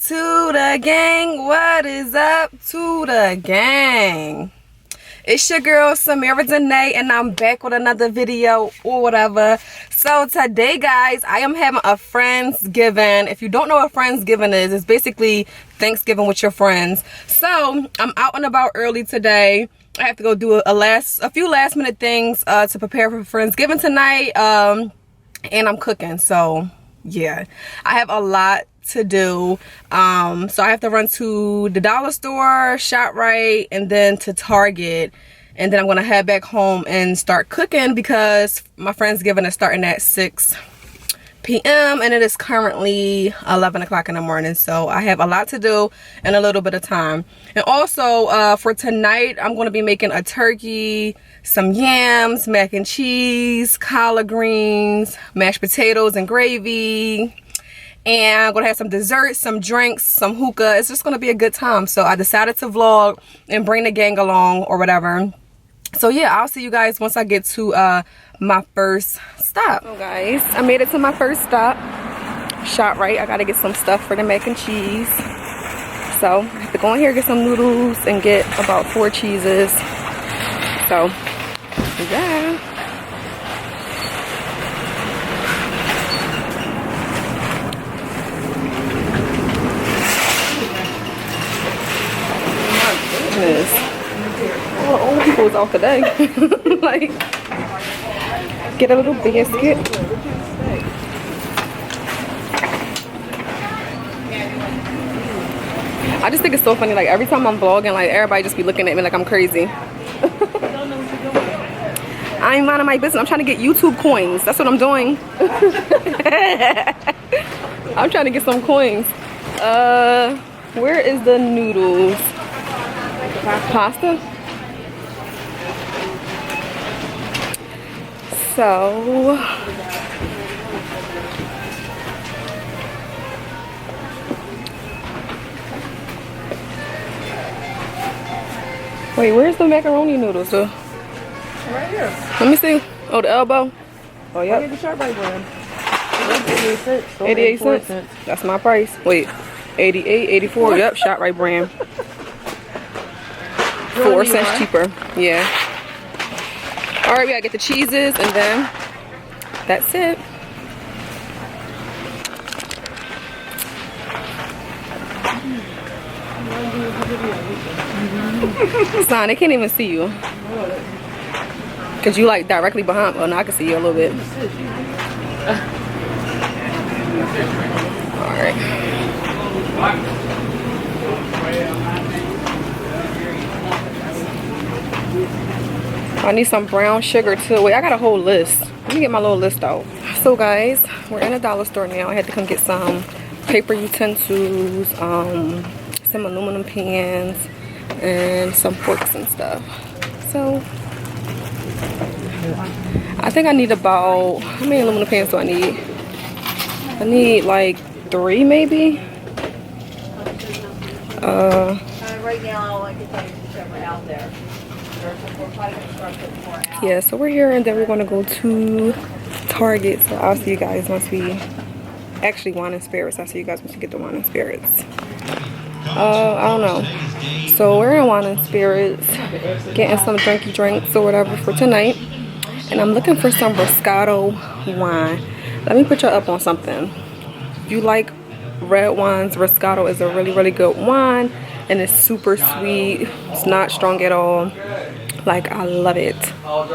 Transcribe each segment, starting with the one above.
to the gang? What is up to the gang? It's your girl Samerah and I'm back with another video or whatever. So today, guys, I am having a Friendsgiving. If you don't know what Friendsgiving is, it's basically Thanksgiving with your friends. So I'm out and about early today. I have to go do a few last minute things to prepare for Friendsgiving tonight. And I'm cooking, so yeah, I have a lot to do. So I have to run to the dollar store, ShopRite, and then to Target, and then I'm gonna head back home and start cooking because my Friendsgiving is starting at 6 p.m. and it is currently 11 o'clock in the morning, so I have a lot to do and a little bit of time. And also for tonight, I'm going to be making a turkey, some yams, mac and cheese, collard greens, mashed potatoes and gravy, and I'm gonna have some desserts, some drinks, some hookah. It's just gonna be a good time. So I decided to vlog and bring the gang along or whatever. So yeah, I'll see you guys once I get to my first stop. So guys, I made it to my first stop, ShopRite. I gotta get some stuff for the mac and cheese. So I have to go in here, get some noodles, and get about 4 cheeses. So yeah. All the old people is out today. Like, get a little biscuit. I just think it's so funny, like every time I'm vlogging, like everybody just be looking at me like I'm crazy. I ain't minding my business. I'm trying to get YouTube coins. That's what I'm doing. I'm trying to get some coins. Where is the noodles? Pasta? So wait, where's the macaroni noodles? Right here. Let me see. Oh, the elbow. Oh, yeah. Get the ShopRite brand. 88 cents. That's my price. Wait, 88, 84. Yep, ShopRite brand. 4 cents cheaper. Yeah. All right, we gotta get the cheeses, and then that's it. Son, they can't even see you. Cause you like directly behind. Oh, no, I can see you a little bit. All right. I need some brown sugar too. Wait, I got a whole list. Let me get my little list out. So guys, we're in a dollar store now. I had to come get some paper utensils, some aluminum pans, and some forks and stuff. So I think I need about, how many aluminum pans do I need? I need like 3 maybe. Right now, I can tell you whichever out there. Yeah, so we're here and then we're going to go to Target. So I'll see you guys once we actually wine and spirits. I'll see you guys once we get the wine and spirits. I don't know. So we're in wine and spirits, getting some drinky drinks or whatever for tonight. And I'm looking for some Moscato wine. Let me put you up on something. If you like red wines, Moscato is a really, really good wine. And it's super sweet. It's not strong at all. Like, I love it. But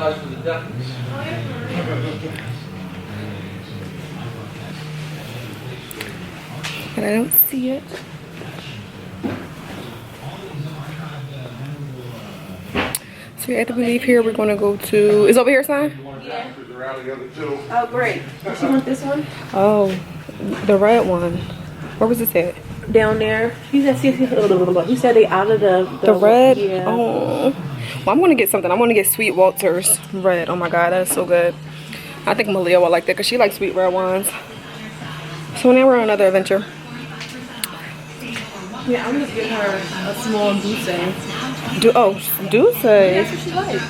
I don't see it. So after we leave here, we're gonna go to, is over here, son? Yeah. Oh, great. Does she want this one? Oh, the red one. Where was this at? Down there. He said they out of the red? Yeah. Oh. Well, I'm gonna get something. I'm gonna get Sweet Walter's red. Oh my god, that is so good. I think Malia will like that because she likes sweet red wines. So now we're on another adventure. Yeah, I'm just getting her a small douce. Douce. That's what she likes.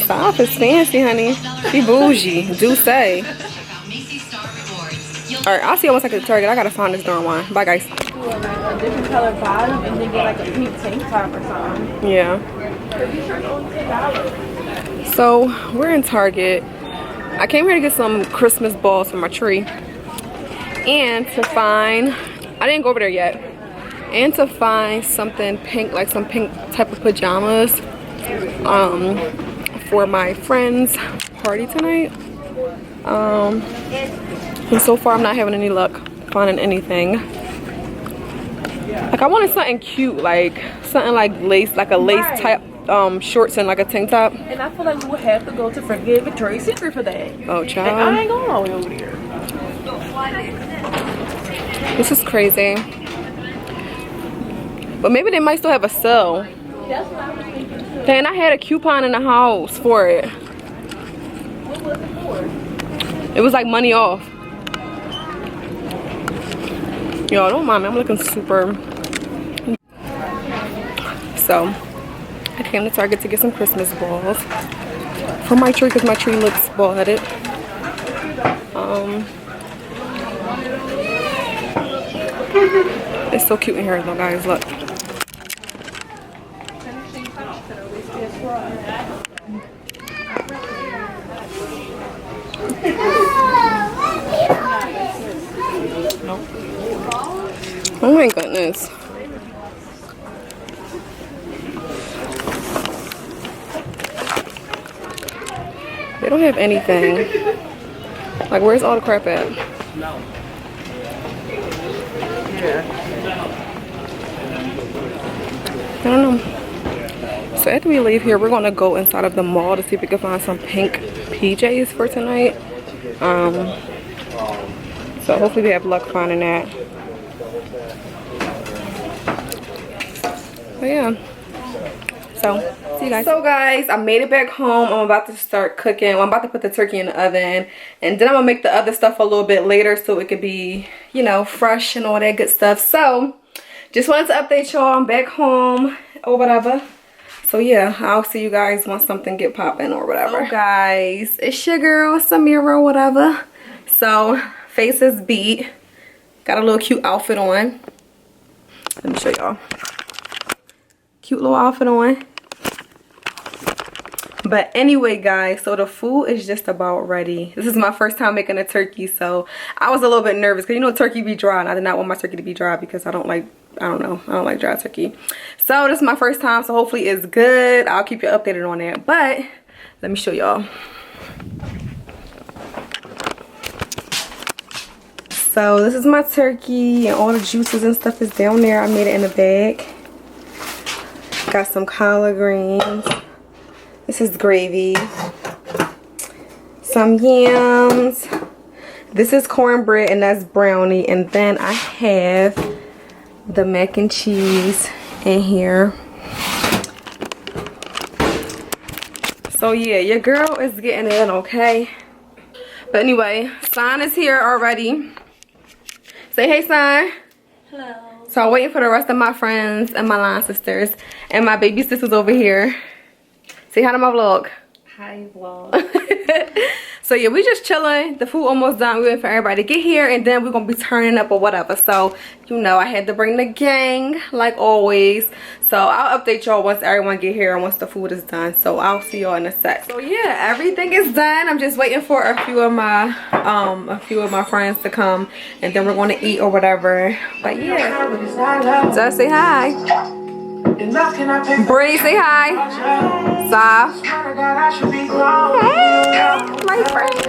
Stop, it's fancy, honey. She bougie. Douce. Alright, I'll see you once I get to Target. I gotta find this darn wine. Bye, guys. you like a different color bottom and then get like a pink tank top or something. Yeah. So we're in Target. I came here to get some Christmas balls for my tree. And to find, I didn't go over there yet. And to find something pink, like some pink type of pajamas for my friend's party tonight. And so far I'm not having any luck finding anything. Like I wanted something cute, like something like lace, like a lace type shorts and like a tank top. And I feel like we would have to go to forget Victoria's Secret for that. Oh child. And I ain't going all the way over there. This is crazy. But maybe they might still have a sale. That's what I was thinking too. Dang, I had a coupon in the house for it. What was it for? It was like money off. Yo, don't mind me, I'm looking super. So, I came to Target to get some Christmas balls for my tree because my tree looks bald-headed. It's so cute in here though, guys, look. Oh my goodness. They don't have anything. Like, where's all the crap at? I don't know. So after we leave here, we're gonna go inside of the mall to see if we can find some pink PJs for tonight. So hopefully we have luck finding that. But yeah. So, see you guys. So guys, I made it back home. I'm about to start cooking. Well, I'm about to put the turkey in the oven. And then I'm gonna make the other stuff a little bit later so it could be, you know, fresh and all that good stuff. So, just wanted to update y'all. I'm back home or whatever. So yeah, I'll see you guys once something get popping or whatever. So guys, it's your girl, Samerah or whatever. So, face is beat. Got a little cute outfit on. Let me show y'all. Cute little outfit on. But anyway guys, so the food is just about ready. This is my first time making a turkey, so I was a little bit nervous because you know turkey be dry and I did not want my turkey to be dry because I don't like dry turkey. So this is my first time, so hopefully it's good. I'll keep you updated on that. But let me show y'all. So this is my turkey and all the juices and stuff is down there. I made it in a bag. Got some collard greens. This is gravy. Some yams. This is cornbread and that's brownie. And then I have the mac and cheese in here. So yeah, your girl is getting in, okay? But anyway, Sign is here already. Say hey, Sign. Hello. So I'm waiting for the rest of my friends and my line sisters. And my baby sisters over here. Say hi to my vlog. Hi, vlog. So yeah, we just chilling. The food almost done. We're waiting for everybody to get here and then we're gonna be turning up or whatever. So you know I had to bring the gang like always. So I'll update y'all once everyone get here and once the food is done. So I'll see y'all in a sec. So yeah, everything is done. I'm just waiting for a few of my friends to come and then we're gonna eat or whatever. But yeah, just say hi. Bree, say hi. Saf. Hey, my friends.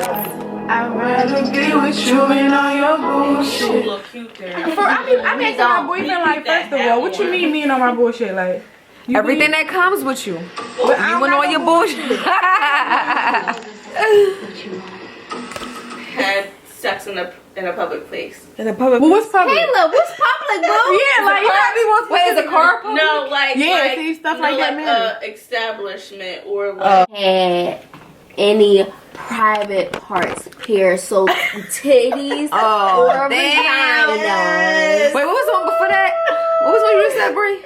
I'd rather be with you and all your bullshit. I mean, my boyfriend, like, first of all, what you mean me and all my bullshit? Like, everything that comes with you. You and all your bullshit. Had sex in a public place. In a public. well, what's public? Kayla, what's public, bro? Yeah, like, you gotta be more Wait, is a car public? No, like Yeah, see, stuff like that, man. Establishment or like Had any private parts here, so titties Oh, or damn. vaginas. Wait, what was the one before that? What was the one you just said, Bree?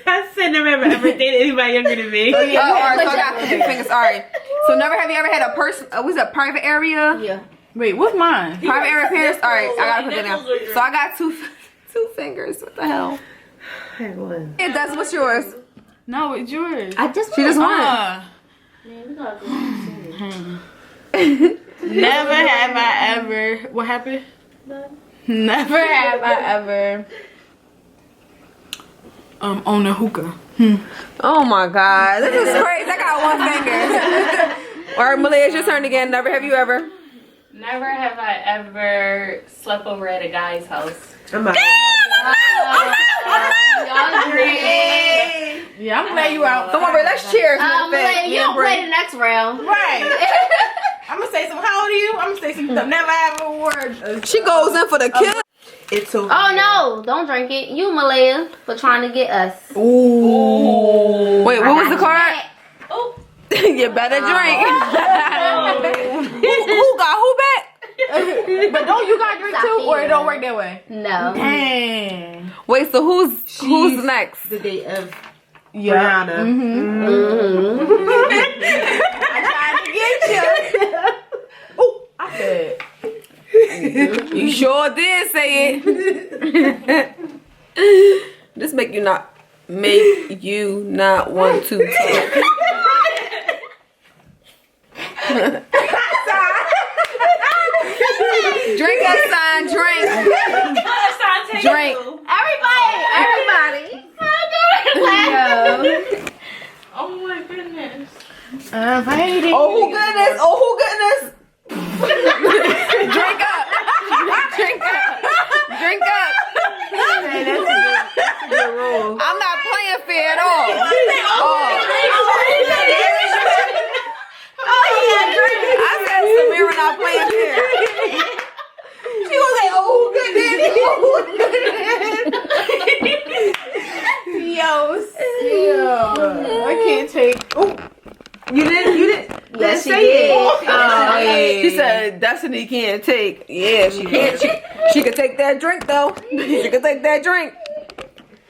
I said never ever dated anybody younger than me. Oh, alright, so I got the big fingers. Alright. So never have you ever had a person, was it a private area? Yeah. Wait, what's mine? Private area parents? Alright, I gotta put that down. So I got two 2 fingers. What the hell? I had one. Hey, that's what's yours. No, it's yours. I just She just won. Man, we gotta go Never have I ever. What happened? Never have I ever. On a hookah. Oh my God, this is crazy. I got 1 finger. All right, Malia, it's your turn again. Never have you ever. Never have I ever slept over at a guy's house. I'm out. y'all agree. Yeah, I'm glad you out. Come on, Ray, let's cheers. You don't play the next round. Right. I'm gonna say some. How old are you? I'm gonna say some stuff. Never have a word. She goes in for the kill. It's over. Oh no, don't drink it. You, Malaya, for trying to get us. Ooh. Wait, what was the card? Oh, You better drink. who got who back? But don't you got drink too, or it don't work that way? No. Dang. Wait, so who's next? The day of Yeah. Brianna. I'm trying to get you. Oh, I said. You sure did say it. This make you not want to talk. Drink us, son. Drink. Drink. Everybody. oh my goodness. Alrighty. Oh, who goodness. Oh, who goodness. Drink up. Drink up. Drink up. Hey, that's a good rule. I'm not playing fair at all. I said Samerah not playing fair. She was like, oh, goodness. Yo, I can't take. Oh, You didn't. Yes, she say did. it. She said Destiny can't take. Yeah, she can't. She could take that drink though. She could take that drink.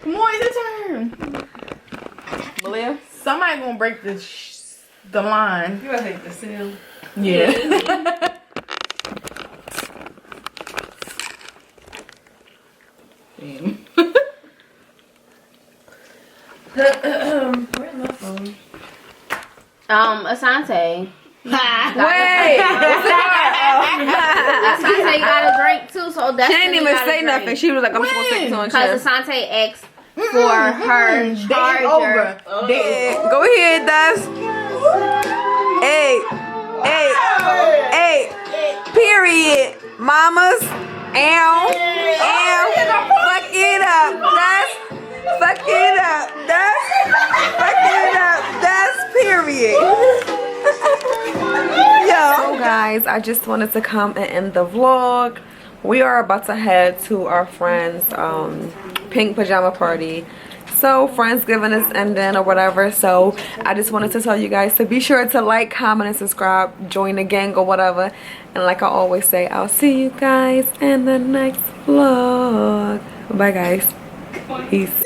come on, it's your turn. Malia? Somebody gonna break the line. You gotta take the seal. Yeah. Where's my phone? Asante. Wait. Asante got a drink too, so She that's didn't even say nothing. She was like, I'm just gonna take this on Because chest. Asante asked for her charger. over. Go ahead, Dust. Hey. Period. Mamas. Ow. Fuck it up. Dust. Fuck it up. Dust. Fuck it up. Dust. Period. So guys, I just wanted to come and end the vlog. We are about to head to our friend's pink pajama party. So Friendsgiving is ending or whatever, so I just wanted to tell you guys to be sure to like, comment, and subscribe, join the gang or whatever. And like I always say, I'll see you guys in the next vlog. Bye guys. Peace.